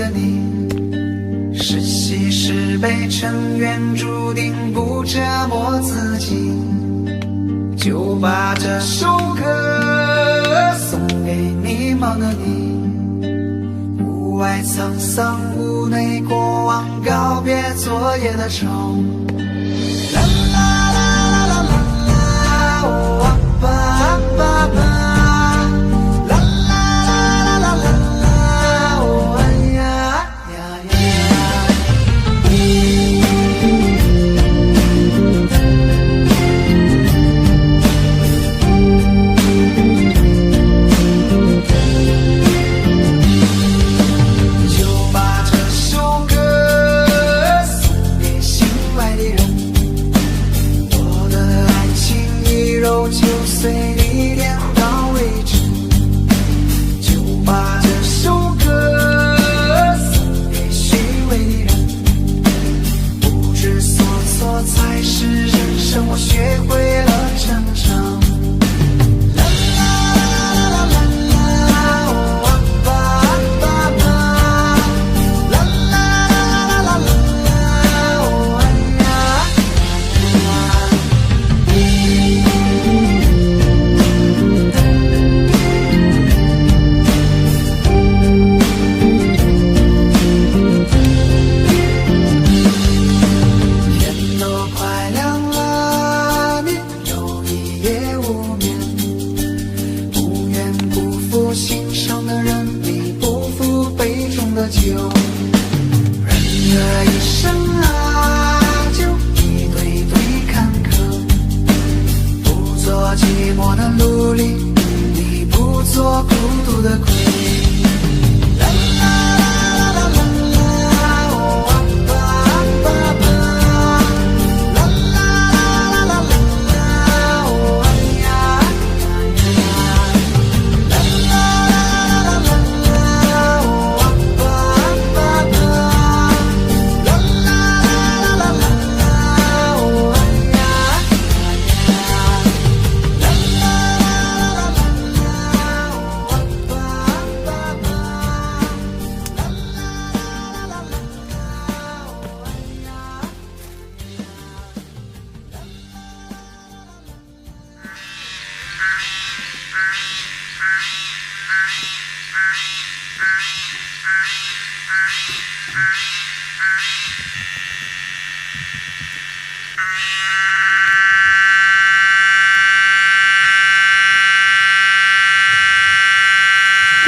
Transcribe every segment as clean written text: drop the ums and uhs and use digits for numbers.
着你，是喜是悲，尘缘注定不折磨自己，就把这首歌送给迷茫的你。屋外沧桑，屋内过往，告别昨夜的愁。啦啦啦啦啦啦，哦啊吧啊吧吧。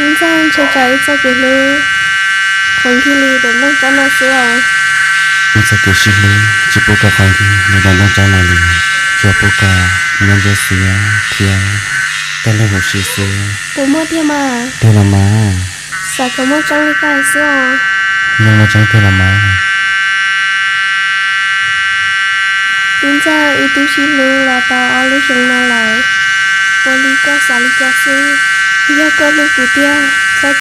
Tiếng giang chơi trái cho kể lư Còn khi lư được nâng cho nó xưa Mình sẽ kể xin lư Chỉ bố cả khoảng khi mình đã nâng cho nó lư Cho bố cả nhân dân xưa Thia Ta lên một xí xưa Bố mơ thia mà Thia là má Sao có mơ trong lý cả xưa Nhưng mà chẳng thia là má Tiếng giang ý tú xí lư là tao ở lưu trong nó lại Bố lý cả xá lý cả xưa Giờ có lưu cụ tiêu